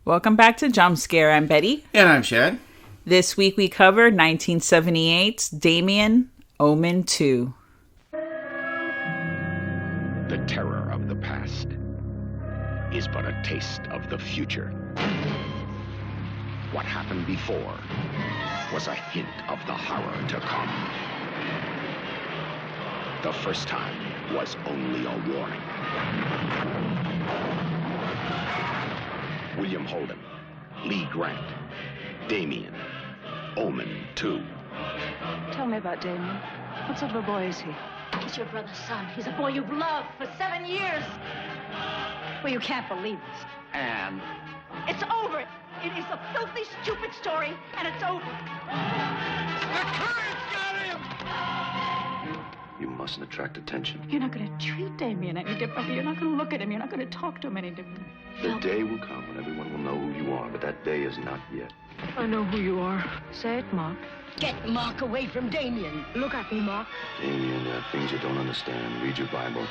Welcome back to Jump Scare. I'm Betty. And I'm Shad. This week we covered 1978's Damien Omen II. The terror of the past is but a taste of the future. What happened before was a hint of the horror to come. The first time was only a warning. William Holden, Lee Grant, Damien, Omen II. Tell me about Damien. What sort of a boy is he? He's your brother's son. He's a boy you've loved for 7 years. Well, you can't believe this. And It's over. It is a filthy, stupid story, and it's over. the current's got him! You mustn't attract attention. You're not going to treat Damien any differently. You're not going to look at him. You're not going to talk to him any differently. The day will come when everyone will know who you are, but that day is not yet. I know who you are. Say it, Mark. Get Mark away from Damien. Look at me, Mark. Damien, there are things you don't understand. Read your Bible.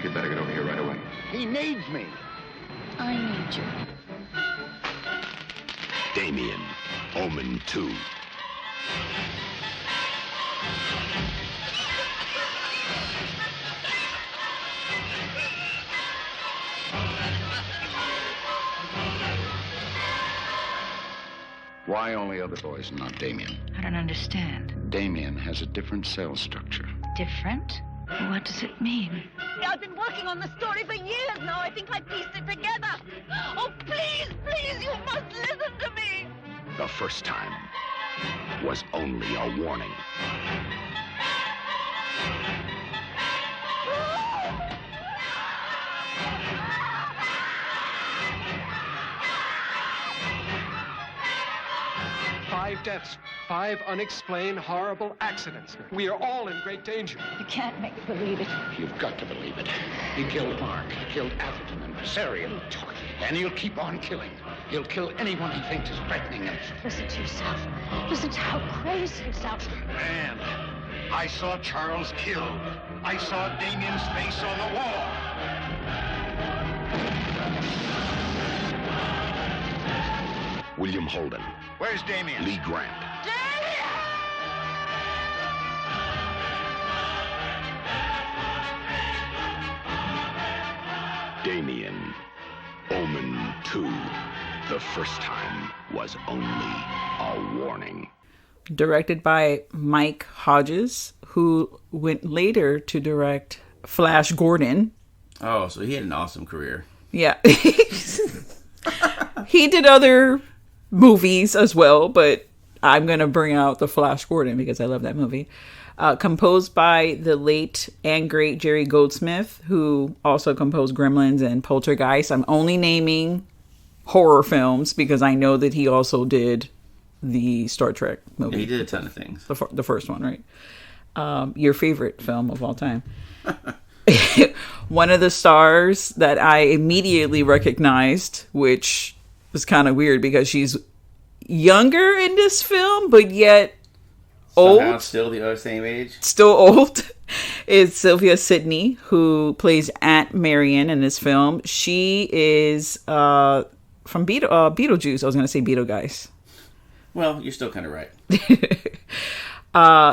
You better get over here right away. He needs me. I need you. Damien, Omen II. Why only other boys and not Damien? I don't understand. Damien has a different cell structure. Different? What does it mean? I've been working on the story for years now. I think I pieced it together. Oh, please, please, you must listen to me. The first time was only a warning. Five deaths, 5 unexplained, horrible accidents. We are all in great danger. You can't make me believe it. You've got to believe it. He killed Mark. He killed Atherton and Bessarion. And he'll keep on killing. He'll kill anyone he thinks is threatening him. Listen to yourself. Listen to how crazy you sound. Man, I saw Charles killed. I saw Damien's face on the wall. William Holden. Where's Damien? Lee Grant. Damien, Omen II. The first time was only a warning. Directed by Mike Hodges, who went later to direct Flash Gordon. Oh, so he had an awesome career. Yeah. He did other movies as well, but I'm going to bring out the Flash Gordon because I love that movie. Composed by the late and great Jerry Goldsmith, who also composed Gremlins and Poltergeist. I'm only naming horror films because I know that he also did the Star Trek movie. Yeah, he did a ton of things. The first one, right? Your favorite film of all time. One of the stars that I immediately recognized, which was kind of weird because she's younger in this film, but yet Somehow old. still the same age. Still old. Is Sylvia Sydney, who plays Aunt Marion in this film. She is from Beetlejuice. I was going to say Beetlegeist. Well, you're still kind of right.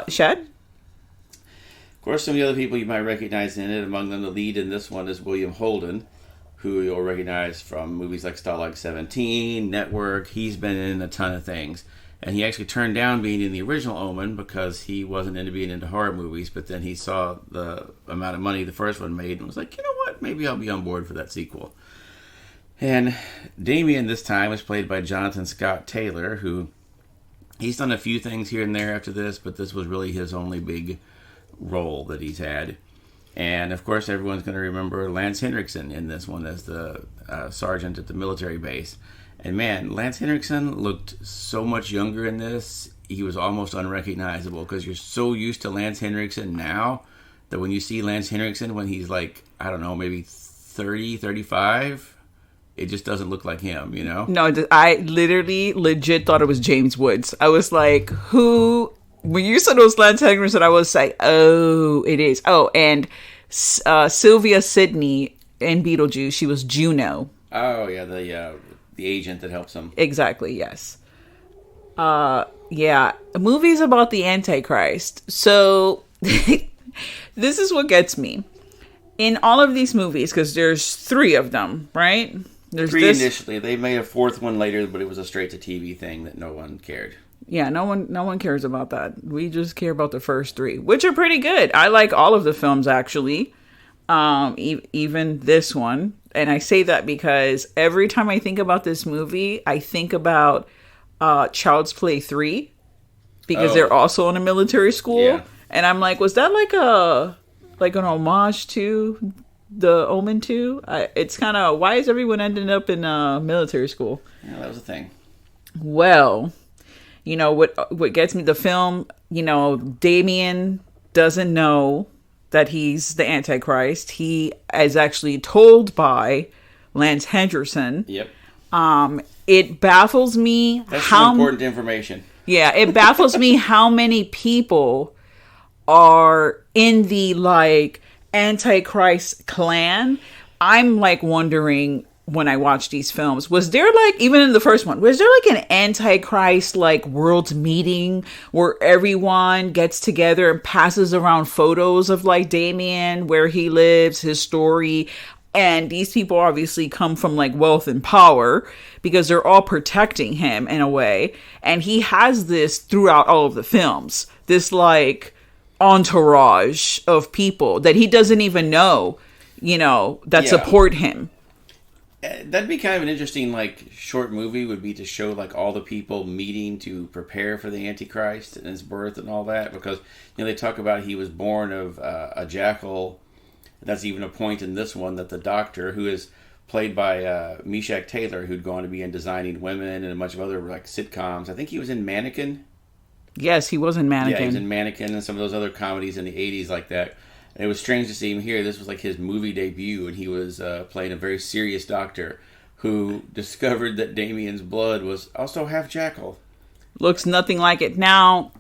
Shad? Of course, some of the other people you might recognize in it, among them the lead in this one is William Holden, who you'll recognize from movies like Stalag 17, Network. He's been in a ton of things. And he actually turned down being in the original Omen because he wasn't into being into horror movies. But then he saw the amount of money the first one made and was like, you know what? Maybe I'll be on board for that sequel. And Damien this time is played by Jonathan Scott Taylor, who he's done a few things here and there after this, but this was really his only big role that he's had. And of course, everyone's going to remember Lance Henriksen in this one as the sergeant at the military base. And man, Lance Henriksen looked so much younger in this. He was almost unrecognizable because you're so used to Lance Henriksen now that when you see Lance Henriksen when he's like, I don't know, maybe 30, 35, It just doesn't look like him, you know? No, I literally legit thought it was James Woods. I was like, who? When you said it was Lance Henriksen, I was like, oh, it is. Oh, and Sylvia Sydney in Beetlejuice, she was Juno. Oh, yeah, the agent that helps him. Exactly, yes. Yeah, movies about the Antichrist. So, this is what gets me. In all of these movies, because there's 3 of them, right? There's 3 initially. They made a 4th one later, but it was a straight-to-TV thing that no one cared. Yeah, no one cares about that. We just care about the first 3, which are pretty good. I like all of the films, actually. Even this one. And I say that because every time I think about this movie, I think about Child's Play 3. Because they're also in a military school. Yeah. And I'm like, was that like an homage to the Omen II? It's kind of, why is everyone ending up in military school? Yeah, that was a thing. Well, you know, what gets me, the film, you know, Damien doesn't know that he's the Antichrist. He is actually told by Lance Henriksen. Yep. It baffles me That's some important information. Yeah, it baffles me how many people are in the like Antichrist clan. I'm like wondering when I watch these films, was there like, even in the first one, was there like an Antichrist like world meeting where everyone gets together and passes around photos of like Damien, where he lives, his story? And these people obviously come from like wealth and power because they're all protecting him in a way. And he has this throughout all of the films, this like entourage of people that he doesn't even know, you know, that support him. That'd be kind of an interesting, like, short movie, would be to show, like, all the people meeting to prepare for the Antichrist and his birth and all that. Because, you know, they talk about he was born of a jackal. That's even a point in this one that the doctor, who is played by Meshach Taylor, who'd gone to be in Designing Women and a bunch of other, like, sitcoms. I think he was in Mannequin. Yes, he was in Mannequin. Yeah, he was in Mannequin and some of those other comedies in the 80s like that. And it was strange to see him here. This was like his movie debut, and he was playing a very serious doctor who discovered that Damien's blood was also half jackal. Looks nothing like it. Now,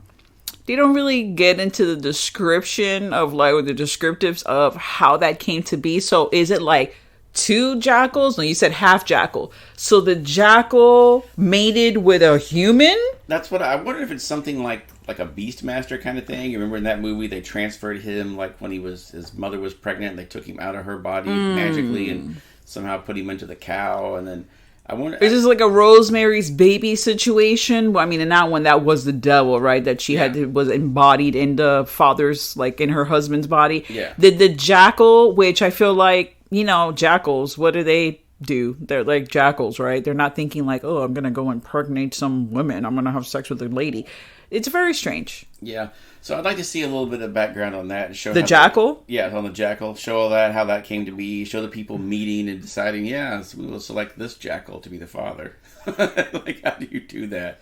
they don't really get into the description of like, or the descriptives of how that came to be. So is it like 2 jackals? No, you said half jackal. So the jackal mated with a human? That's what I wonder, if it's something like a Beastmaster kind of thing. You remember in that movie they transferred him like when his mother was pregnant, and they took him out of her body magically and somehow put him into the cow, and then I wonder, is this like a Rosemary's Baby situation? Well, I mean, in that one, that was the devil, right? That she was embodied in the father's, like in her husband's body. Yeah. The jackal, which I feel like, you know, jackals, what do they do? They're like jackals, right? They're not thinking like, oh, I'm gonna go impregnate some women, I'm gonna have sex with a lady. It's very strange. Yeah. So I'd like to see a little bit of background on that and show the jackal. On the jackal. Show all that, how that came to be. Show the people meeting and deciding, so we will select this jackal to be the father. Like, how do you do that?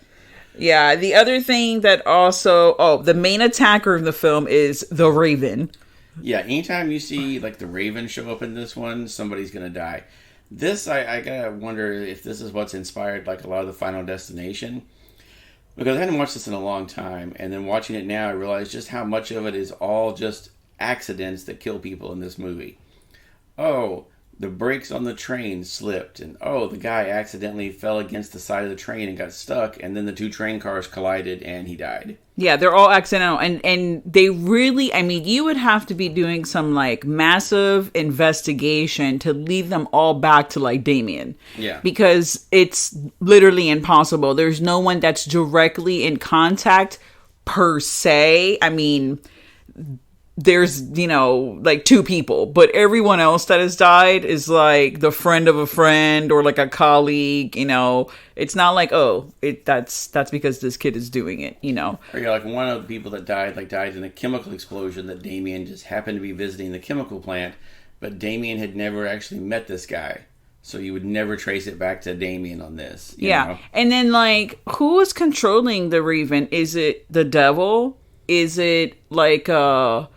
Yeah. The other thing that also, the main attacker in the film is the Raven. Yeah. Anytime you see like the Raven show up in this one, somebody's gonna die. This, I gotta wonder if this is what's inspired like a lot of the Final Destination. Because I hadn't watched this in a long time, and then watching it now, I realized just how much of it is all just accidents that kill people in this movie. Oh, the brakes on the train slipped, and the guy accidentally fell against the side of the train and got stuck, and then the 2 train cars collided, and he died. Yeah, they're all accidental, and they really, I mean, you would have to be doing some, like, massive investigation to lead them all back to, like, Damien. Yeah. Because it's literally impossible. There's no one that's directly in contact, per se. I mean, there's, you know, like 2 people, but everyone else that has died is like the friend of a friend or like a colleague, you know. It's not like, that's because this kid is doing it, you know. Or like one of the people that died in a chemical explosion that Damien just happened to be visiting the chemical plant, but Damien had never actually met this guy. So you would never trace it back to Damien on this. You know? And then like, who is controlling the Raven? Is it the devil? Is it like a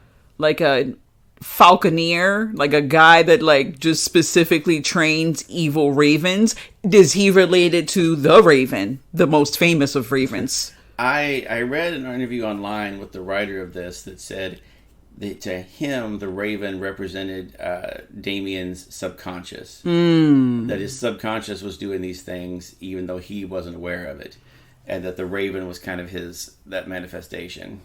falconeer, like a guy that like just specifically trains evil ravens. Is he related to the Raven, the most famous of ravens? I read an interview online with the writer of this that said that to him the Raven represented Damien's subconscious. That his subconscious was doing these things even though he wasn't aware of it, and that the Raven was kind of that manifestation.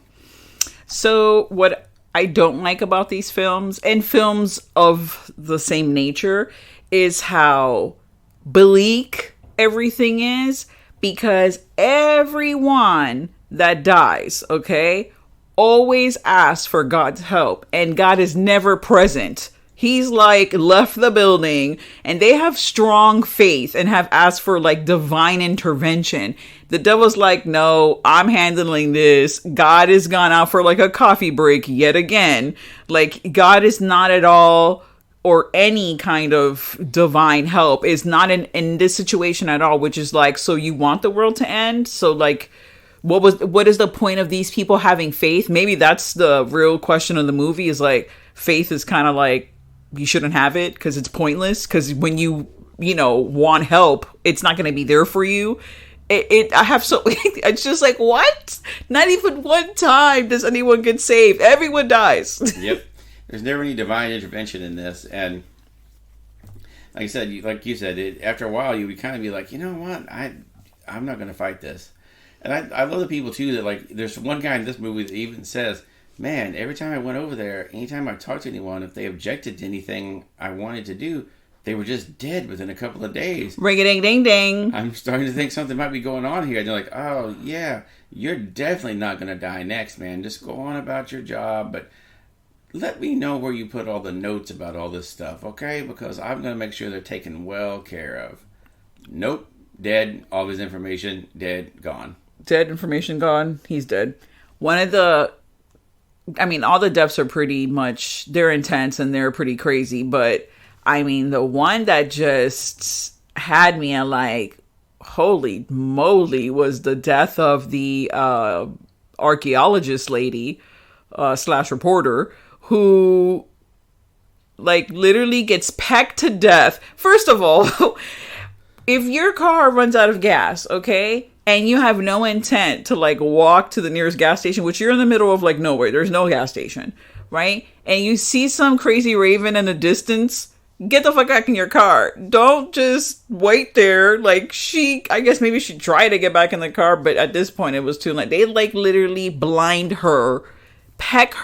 So what I don't like about these films and films of the same nature is how bleak everything is, because everyone that dies, okay, always asks for God's help, and God is never present. He's like left the building, and they have strong faith and have asked for like divine intervention. The devil's like, no, I'm handling this. God has gone out for like a coffee break yet again. Like, God is not at all, or any kind of divine help is not in this situation at all, which is like, so you want the world to end? So like, what is the point of these people having faith? Maybe that's the real question of the movie, is like, faith is kind of like, you shouldn't have it because it's pointless, because when you want help, it's not going to be there for you. It's just like, what? Not even one time does anyone get saved. Everyone dies. Yep. There's never any divine intervention in this. And like you said, after a while, you would kind of be like, you know what? I'm not going to fight this. And I love the people, too, that, like, there's one guy in this movie that even says, man, every time I went over there, anytime I talked to anyone, if they objected to anything I wanted to do, they were just dead within a couple of days. Ring-a-ding-ding-ding. I'm starting to think something might be going on here. And they're like, oh, yeah, you're definitely not going to die next, man. Just go on about your job, but let me know where you put all the notes about all this stuff, okay? Because I'm going to make sure they're taken well care of. Nope. Dead. All of his information, dead, gone. Dead, information gone. He's dead. All the deaths are pretty much, they're intense and they're pretty crazy, but I mean, the one that just had me like, holy moly, was the death of the archaeologist lady / reporter, who like literally gets pecked to death. First of all, if your car runs out of gas, okay, and you have no intent to like walk to the nearest gas station, which you're in the middle of like nowhere, there's no gas station, right? And you see some crazy raven in the distance, get the fuck back in your car. Don't just wait there. Like, I guess maybe she tried to get back in the car, but at this point it was too late. They like literally blind her, peck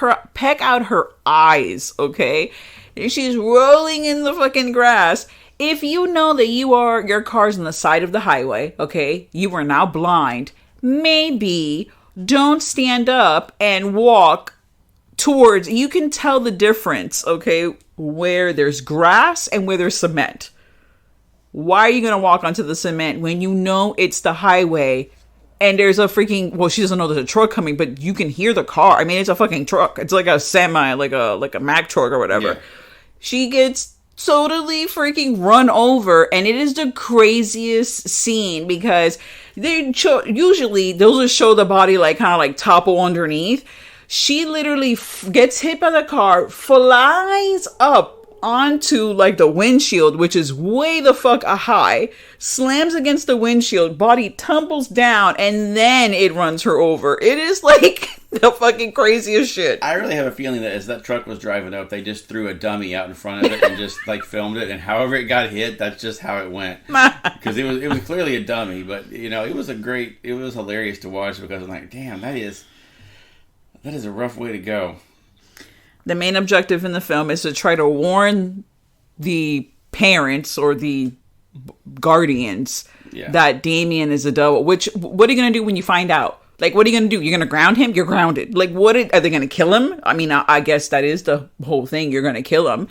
out her eyes, okay? And she's rolling in the fucking grass. If you know that your car's on the side of the highway, okay, you are now blind, maybe don't stand up and walk towards, you can tell the difference, okay, where there's grass and where there's cement. Why are you going to walk onto the cement when you know it's the highway and there's a freaking, well, she doesn't know there's a truck coming, but you can hear the car. I mean, it's a fucking truck. It's like a semi, like a Mack truck or whatever. Yeah. She gets totally freaking run over, and it is the craziest scene because usually they'll just show the body like kind of like topple underneath. She literally gets hit by the car, flies up onto like the windshield, which is way the fuck high, slams against the windshield, body tumbles down, and then it runs her over. It is like the fucking craziest shit. I really have a feeling that as that truck was driving up, they just threw a dummy out in front of it and just like filmed it, and however it got hit, that's just how it went. Because it was clearly a dummy, but it was hilarious to watch, because I'm like, damn, that is a rough way to go. The main objective in the film is to try to warn the parents or the guardians that Damien is a devil. What are you going to do when you find out? Like, what are you going to do? You're going to ground him? You're grounded. Like, are they going to kill him? I mean, I guess that is the whole thing. You're going to kill him.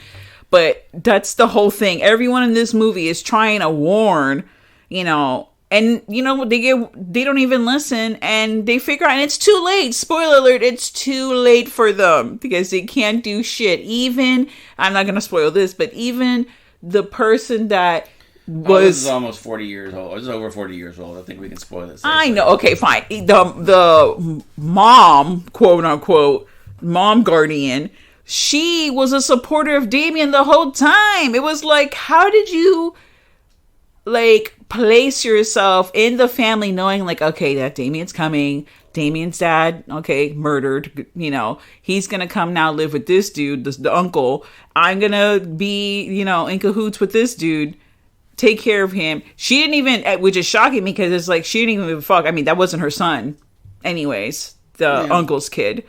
But that's the whole thing. Everyone in this movie is trying to warn, and they don't even listen, and they figure out, and it's too late. Spoiler alert, it's too late for them because they can't do shit. Even, I'm not going to spoil this, but even the person that this is almost 40 years old. This is over 40 years old. I think we can spoil this. I know. Okay, fine. The mom, quote unquote, mom guardian, she was a supporter of Damien the whole time. It was like, how did you like place yourself in the family knowing like, okay, that Damien's coming. Damien's dad, okay, murdered, you know, he's gonna come now live with this dude, the uncle. I'm gonna be, you know, in cahoots with this dude, take care of him. She didn't even, which is shocking because it's like, she didn't even give a fuck. I mean, that wasn't her son anyways, the uncle's kid.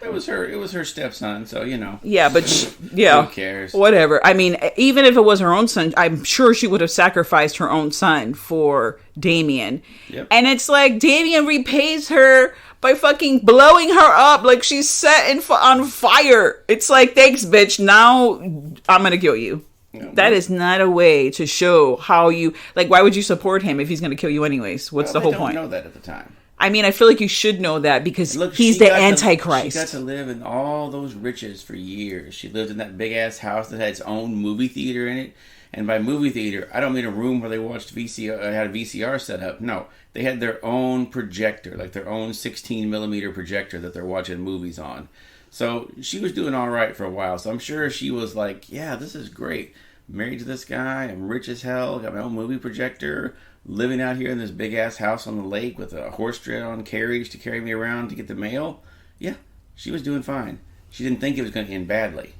It was her stepson, so, you know. Yeah, but who cares? Whatever. I mean, even if it was her own son, I'm sure she would have sacrificed her own son for Damien. Yep. And it's like Damien repays her by fucking blowing her up like she's set on fire. It's like, thanks, bitch. Now I'm gonna kill you. Yeah, that is not a way to show how you like. Why would you support him if he's gonna kill you anyways? What's the whole point? I don't know that at the time. I mean, I feel like you should know that because he's the Antichrist. She got to live in all those riches for years. She lived in that big-ass house that had its own movie theater in it. And by movie theater, I don't mean a room where they watched VCR, had a VCR set up. No, they had their own projector, like their own 16-millimeter projector that they're watching movies on. So she was doing all right for a while. So I'm sure she was like, yeah, this is great. Married to this guy, I'm rich as hell, got my own movie projector, living out here in this big-ass house on the lake with a horse-drawn carriage to carry me around to get the mail. Yeah, she was doing fine. She didn't think it was going to end badly.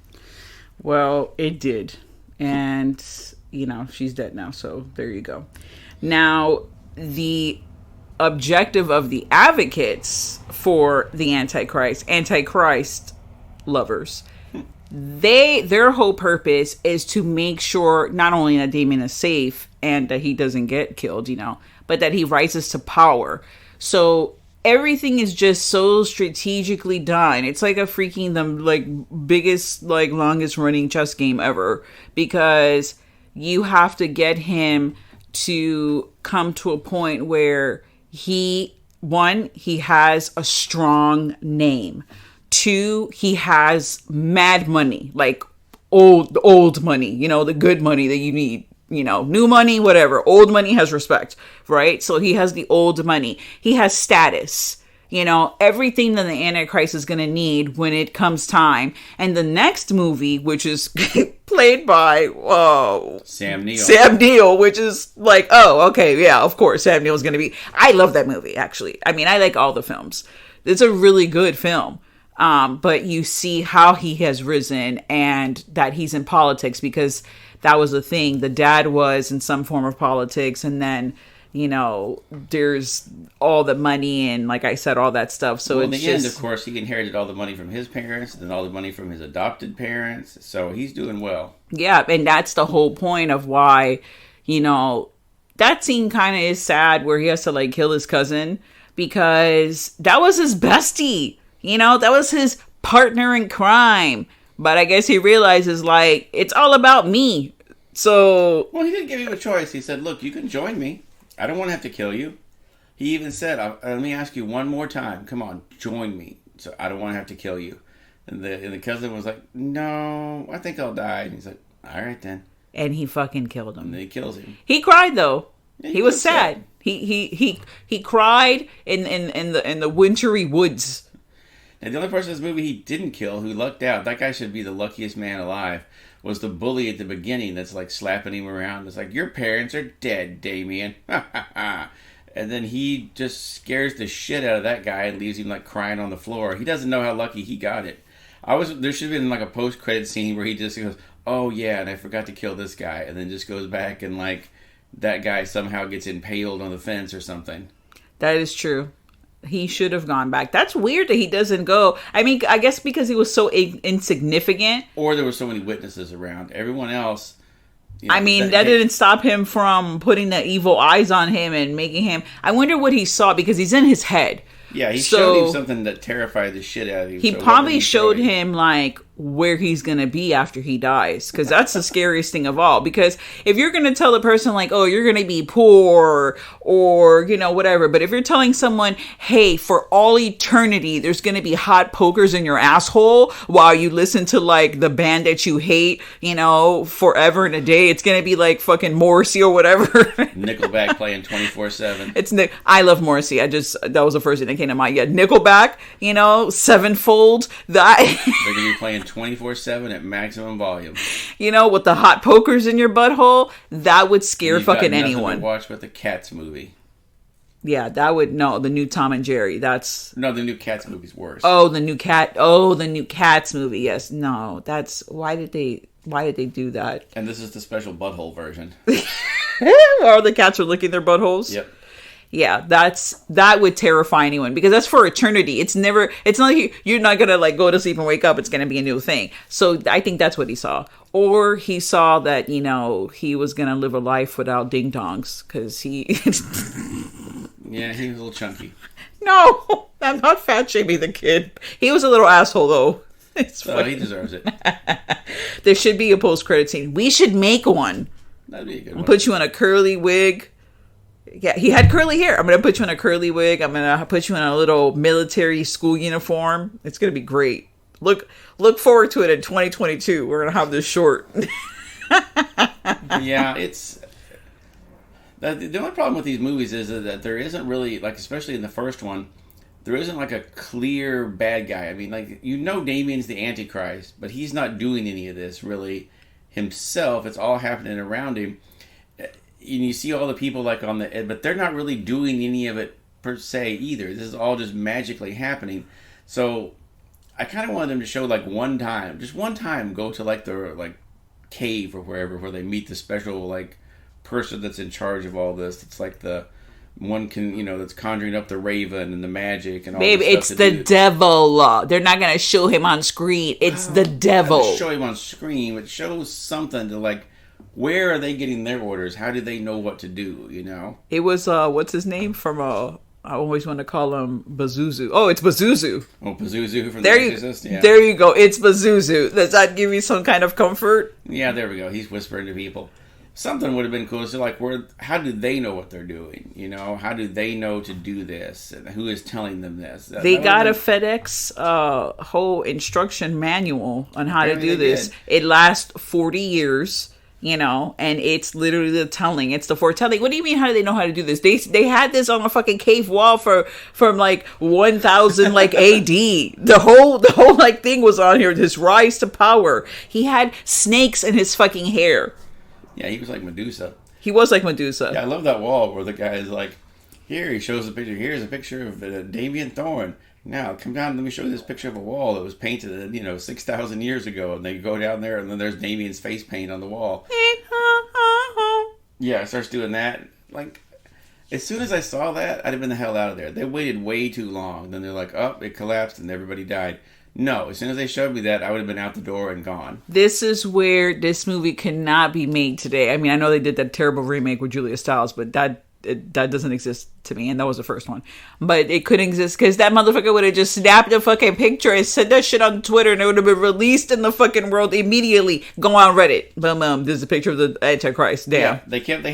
Well, it did. And, you know, she's dead now, so there you go. Now, the objective of the advocates for the Antichrist lovers, their whole purpose is to make sure not only that Damien is safe and that he doesn't get killed, you know, but that he rises to power. So everything is just so strategically done. It's like a freaking the like biggest, like longest running chess game ever, because you have to get him to come to a point where he has a strong name. 2, he has mad money, like old money, you know, the good money that you need, you know, new money, whatever. Old money has respect, right? So he has the old money. He has status, you know, everything that the Antichrist is going to need when it comes time. And the next movie, which is played by Sam Neill, which is like, oh, okay, yeah, of course, Sam Neill is going to be. I love that movie, actually. I mean, I like all the films. It's a really good film. But you see how he has risen and that he's in politics, because that was the thing. The dad was in some form of politics, and then, you know, there's all the money and, like I said, all that stuff. So in the end, of course, he inherited all the money from his parents and then all the money from his adopted parents. So he's doing well. Yeah, and that's the whole point of why, you know, that scene kind of is sad where he has to, like, kill his cousin, because that was his bestie. You know, that was his partner in crime. But I guess he realizes, like, it's all about me. So... Well, he didn't give you a choice. He said, look, you can join me. I don't want to have to kill you. He even said, let me ask you one more time. Come on, join me. So I don't want to have to kill you. And the cousin was like, no, I think I'll die. And he's like, all right, then. And he fucking killed him. And then he kills him. He cried, though. Yeah, he was sad. He cried in the wintry woods. And the only person in this movie he didn't kill, who lucked out, that guy should be the luckiest man alive, was the bully at the beginning that's like slapping him around. It's like, your parents are dead, Damien. And then he just scares the shit out of that guy and leaves him like crying on the floor. He doesn't know how lucky he got it. There should have been like a post-credit scene where he just goes, oh yeah, and I forgot to kill this guy. And then just goes back and like that guy somehow gets impaled on the fence or something. That is true. He should have gone back. That's weird that he doesn't go. I mean, I guess because he was so insignificant. Or there were so many witnesses around. Everyone else... You know, I mean, that didn't stop him from putting the evil eyes on him and making him... I wonder what he saw, because he's in his head. Yeah, he showed him something that terrified the shit out of him. He probably showed him, like, where he's going to be after he dies. Because that's the scariest thing of all. Because if you're going to tell a person, like, oh, you're going to be poor or, you know, whatever. But if you're telling someone, hey, for all eternity, there's going to be hot pokers in your asshole while you listen to, like, the band that you hate, you know, forever and a day. It's going to be, like, fucking Morrissey or whatever. Nickelback playing 24/7. It's I love Morrissey. That was the first thing that came to mind. Yeah, Nickelback, you know, Sevenfold. They're going to be playing 24/7 at maximum volume. You know, with the hot pokers in your butthole, that would scare You've got fucking nothing anyone. to watch but the Cats movie. Yeah, that would, no, the new Tom and Jerry. That's, No, the new Cats movie's worse. the new Cats movie. Yes. No, that's, why did they do that? And this is the special butthole version. All the cats are licking their buttholes. Yep. Yeah, that would terrify anyone because that's for eternity. It's not like you're not gonna like go to sleep and wake up. It's gonna be a new thing. So I think that's what he saw, or he saw that, you know, he was gonna live a life without ding dongs because he. Yeah, he was a little chunky. No, I'm not fat shaming the kid. He was a little asshole though. It's So he deserves it. There should be a post-credit scene. We should make one. That'd be a good one. Put you in a curly wig. Yeah, he had curly hair. I'm going to put you in a curly wig. I'm going to put you in a little military school uniform. It's going to be great. Look forward to it in 2022. We're going to have this short. Yeah, it's... The only problem with these movies is that there isn't really, like, especially in the first one, there isn't, like, a clear bad guy. I mean, like, you know Damien's the Antichrist, but he's not doing any of this, really, himself. It's all happening around him. And you see all the people, like, on the... But they're not really doing any of it, per se, either. This is all just magically happening. So, I kind of wanted them to show, like, just one time, go to, like, the, like, cave or wherever, where they meet the special, like, person that's in charge of all this. It's like the one that's conjuring up the raven and the magic and all Babe, this it's the devil. They're not going to show him on screen. It's the devil. Show him on screen. It shows something to, like, where are they getting their orders? How do they know what to do, you know? It was, what's his name from, I always want to call him Bazuzu. Oh, it's Bazuzu. Oh, Bazuzu from The Exorcist? Yeah. There you go. It's Bazuzu. Does that give you some kind of comfort? Yeah, there we go. He's whispering to people. Something would have been cool. So, like, how do they know what they're doing? You know, how do they know to do this? And who is telling them this? They got a FedEx whole instruction manual on how to do this. Did. It lasts 40 years, you know, and it's literally the telling. It's the foretelling. What do you mean? How do they know how to do this? They had this on a fucking cave wall from like 1000 like AD. The whole like thing was on here. This rise to power. He had snakes in his fucking hair. Yeah, he was like Medusa. He was like Medusa. Yeah, I love that wall where the guy is like, here, he shows a picture. Here's a picture of Damien Thorne. Now, come down, let me show you this picture of a wall that was painted, 6,000 years ago. And they go down there, and then there's Damien's face paint on the wall. Yeah, it starts doing that. Like, as soon as I saw that, I'd have been the hell out of there. They waited way too long. Then they're like, oh, it collapsed and everybody died. No, as soon as they showed me that, I would have been out the door and gone. This is where this movie cannot be made today. I mean, I know they did that terrible remake with Julia Stiles, but that doesn't exist to me, and that was the first one. But it couldn't exist because that motherfucker would have just snapped a fucking picture and said that shit on Twitter, and it would have been released in the fucking world immediately. Go on Reddit. Boom, this is a picture of the Antichrist. Damn. Yeah, they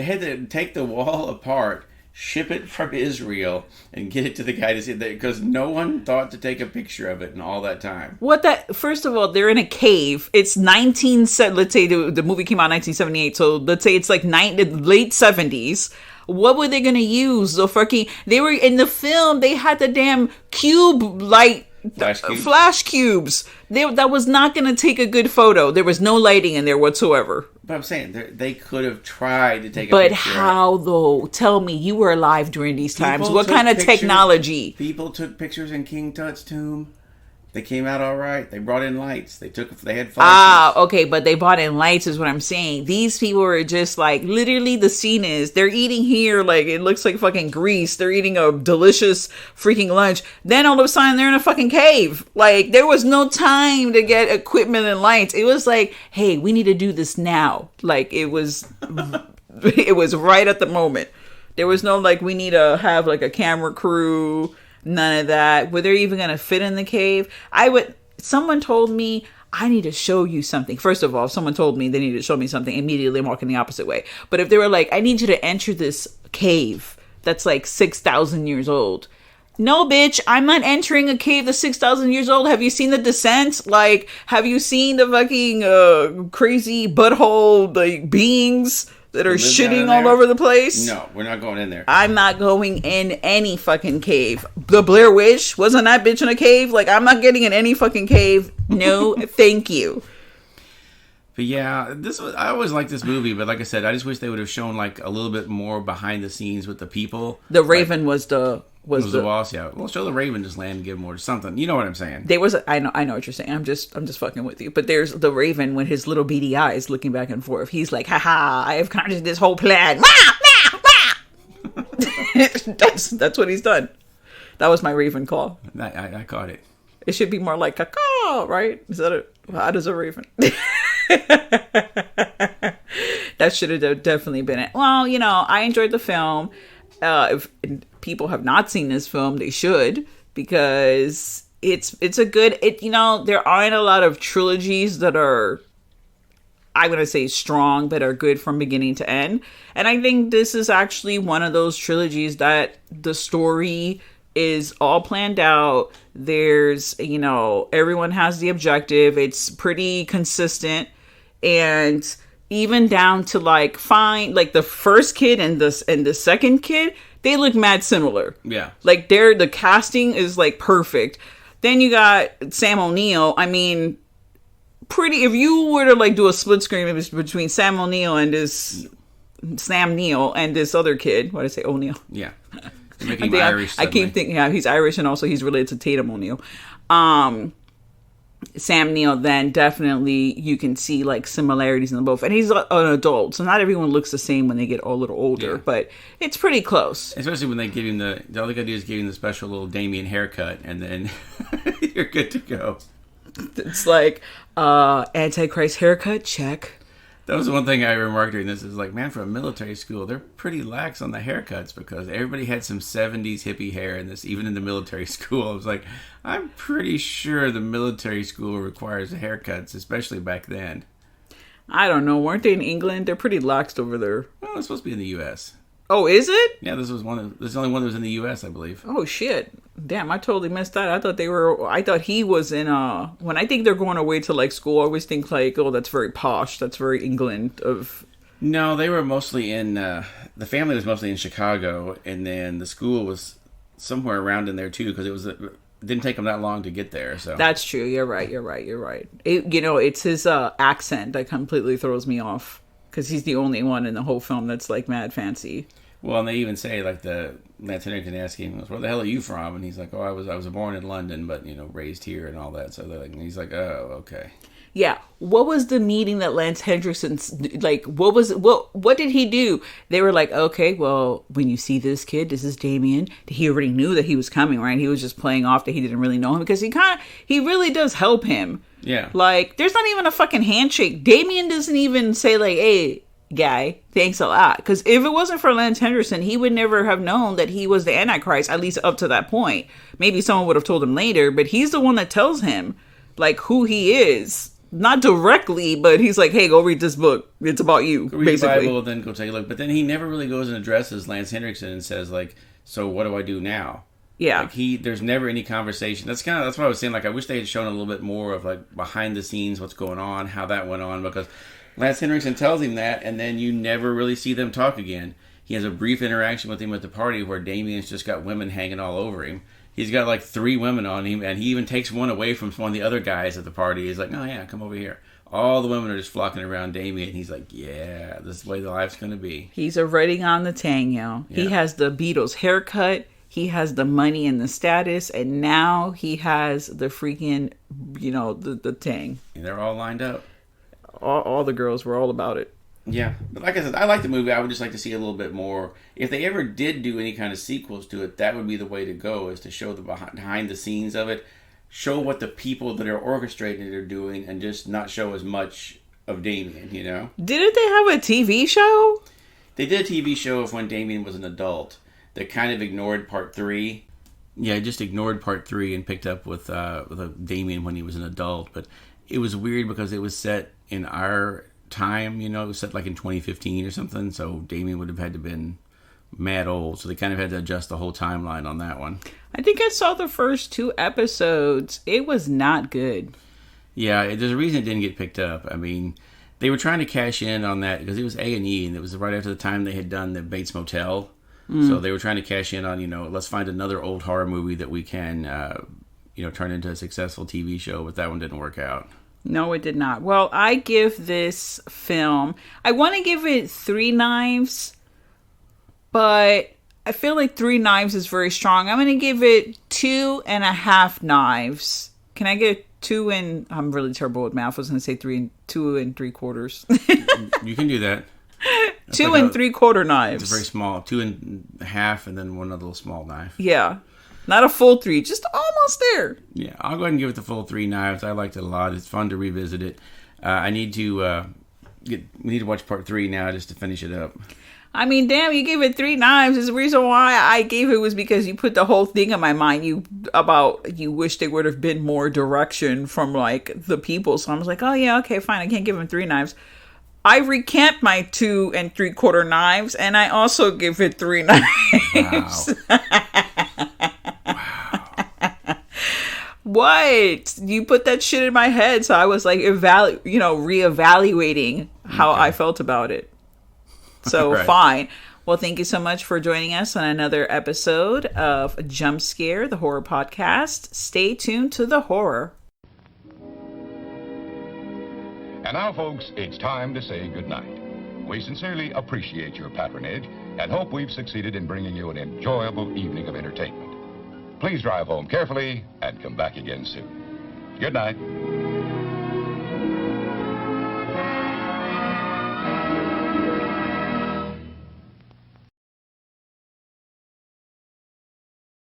had to take the wall apart, ship it from Israel, and get it to the guy to see that, because no one thought to take a picture of it in all that time. First of all, they're in a cave. It's let's say the movie came out in 1978, so let's say it's like late 70s. What were they going to use? They were in the film, they had the damn cube light, flash cubes. That was not going to take a good photo. There was no lighting in there whatsoever. But I'm saying, they could have tried to take a picture. But how, though? Tell me, you were alive during these times. What kind of technology? People took pictures in King Tut's tomb. They came out all right. They brought in lights. They had flashes. Okay, but they brought in lights is what I'm saying. These people are just like, literally the scene is, they're eating here, like, it looks like fucking Greece. They're eating a delicious freaking lunch. Then all of a sudden, they're in a fucking cave. Like, there was no time to get equipment and lights. It was like, hey, we need to do this now. Like, it was right at the moment. There was no, like, we need to have, like, a camera crew. None of that. Were they even going to fit in the cave? Someone told me, I need to show you something. First of all, if someone told me they needed to show me something, immediately I'm walking the opposite way. But if they were like, I need you to enter this cave that's like 6,000 years old. No, bitch, I'm not entering a cave that's 6,000 years old. Have you seen The Descent? Like, have you seen the fucking crazy butthole beings that are live down shitting in all there? over the place. No, we're not going in there. I'm not going in any fucking cave. The Blair Witch, wasn't that bitch in a cave? Like, I'm not getting in any fucking cave. No, thank you. But yeah, I always liked this movie, but like I said, I just wish they would have shown like a little bit more behind the scenes with the people. The Raven was the boss, yeah. Well, show the Raven just land and give him more something. You know what I'm saying? There was I know what you're saying. I'm just fucking with you. But there's the Raven with his little beady eyes looking back and forth. He's like, haha, I have conjured this whole plan. That's what he's done. That was my Raven call. I caught it. It should be more like caw, right? Is that it? How does a Raven? That should have definitely been it. Well, I enjoyed the film. If people have not seen this film, they should, because it's a good. There aren't a lot of trilogies that are, I'm going to say, strong, that are good from beginning to end. And I think this is actually one of those trilogies that the story is all planned out. There's, everyone has the objective. It's pretty consistent. And even down to like the first kid and the second kid, they look mad similar. Yeah. Like the casting is like perfect. Then you got Sam O'Neill. I mean, if you were to like do a split screen between Sam O'Neill and this Sam Neill and this other kid, what did I say, O'Neill? Yeah. Making him Irish. I keep thinking, he's Irish, and also he's related to Tatum O'Neill. Sam Neill, then definitely you can see like similarities in them both. And he's an adult, so not everyone looks the same when they get a little older, but it's pretty close. Especially when they give him all they gotta do is give him the special little Damien haircut, and then you're good to go. It's like, Antichrist haircut, check. That was the one thing I remarked during this is like, man, for a military school, they're pretty lax on the haircuts because everybody had some 70s hippie hair in this, even in the military school. I was like, I'm pretty sure the military school requires haircuts, especially back then. I don't know. Weren't they in England? They're pretty laxed over there. Well, it's supposed to be in the U.S. Oh, is it? Yeah, this is the only one that was in the U.S., I believe. Oh, shit. Damn, I totally missed that. I thought he was in, when I think they're going away to, like, school, I always think, like, oh, that's very posh. That's very England of... No, they were mostly in, the family was mostly in Chicago, and then the school was somewhere around in there, too, because it didn't take them that long to get there, so... That's true. You're right. It's his accent that completely throws me off, because he's the only one in the whole film that's, like, mad fancy. Well, and they even say, like, the Lance Henriksen asked him, where the hell are you from? And he's like, oh, I was born in London, but, raised here and all that. So and he's like, oh, okay. Yeah. What was the meeting that Lance Henriksen's, like, what did he do? They were like, okay, well, when you see this kid, this is Damien. He already knew that he was coming, right? He was just playing off that he didn't really know him, because he really does help him. Yeah. Like, there's not even a fucking handshake. Damien doesn't even say, like, hey, guy, thanks a lot. Because if it wasn't for Lance Henriksen, he would never have known that he was the Antichrist, at least up to that point. Maybe someone would have told him later, but he's the one that tells him, like, who he is. Not directly, but he's like, hey, go read this book. It's about you, go read basically. the Bible, then go take a look. But then he never really goes and addresses Lance Henriksen and says, like, so what do I do now? Yeah. Like, there's never any conversation. That's what I was saying. Like, I wish they had shown a little bit more of, like, behind the scenes, what's going on, how that went on, because Lance Henriksen tells him that, and then you never really see them talk again. He has a brief interaction with him at the party where Damien's just got women hanging all over him. He's got like 3 women on him, and he even takes one away from one of the other guys at the party. He's like, oh yeah, come over here. All the women are just flocking around Damien, and he's like, yeah, this is the way the life's going to be. He's already on the tang, yo. Yeah. He has the Beatles haircut. He has the money and the status, and now he has the freaking, the tang. And they're all lined up. All the girls were all about it. Yeah. But like I said, I like the movie. I would just like to see a little bit more. If they ever did do any kind of sequels to it, that would be the way to go, is to show the behind the scenes of it. Show what the people that are orchestrating it are doing, and just not show as much of Damien, Didn't they have a TV show? They did a TV show of when Damien was an adult that kind of ignored part 3. Yeah, just ignored part 3 and picked up with a Damien when he was an adult. But it was weird because it was set in our time, it was set like in 2015 or something, so Damien would have had to have been mad old, so they kind of had to adjust the whole timeline on that one. I think I saw the first 2 episodes. It was not good. Yeah, there's a reason it didn't get picked up. I mean, They were trying to cash in on that because it was A&E, and it was right after the time they had done the Bates Motel. So they were trying to cash in on, let's find another old horror movie that we can, turn into a successful TV show, but that one didn't work out. No, it did not. Well, I give this film, I want to give it 3 knives, but I feel like 3 knives is very strong. I'm going to give it 2.5 knives. Can I get 2 and... I'm really terrible with math. I was going to say 2 3/4. You can do that. That's 2 like 3/4 knives. It's very small. 2.5 and then one other little small knife. Yeah. Not a full 3, just almost there. Yeah, I'll go ahead and give it the full 3 knives. I liked it a lot. It's fun to revisit it. We need to watch part 3 now just to finish it up. I mean, damn, you gave it 3 knives. The reason why I gave it was because you put the whole thing in my mind. You wish there would have been more direction from like the people. So I was like, oh yeah, okay, fine. I can't give him 3 knives. I recant my 2 3/4 knives, and I also give it 3 knives. Wow. What? You put that shit in my head, so I was like, reevaluating how I felt about it. So right. Fine. Well, thank you so much for joining us on another episode of Jump Scare, the horror podcast. Stay tuned to the horror. And now, folks, it's time to say goodnight. We sincerely appreciate your patronage and hope we've succeeded in bringing you an enjoyable evening of entertainment. Please drive home carefully and come back again soon. Good night.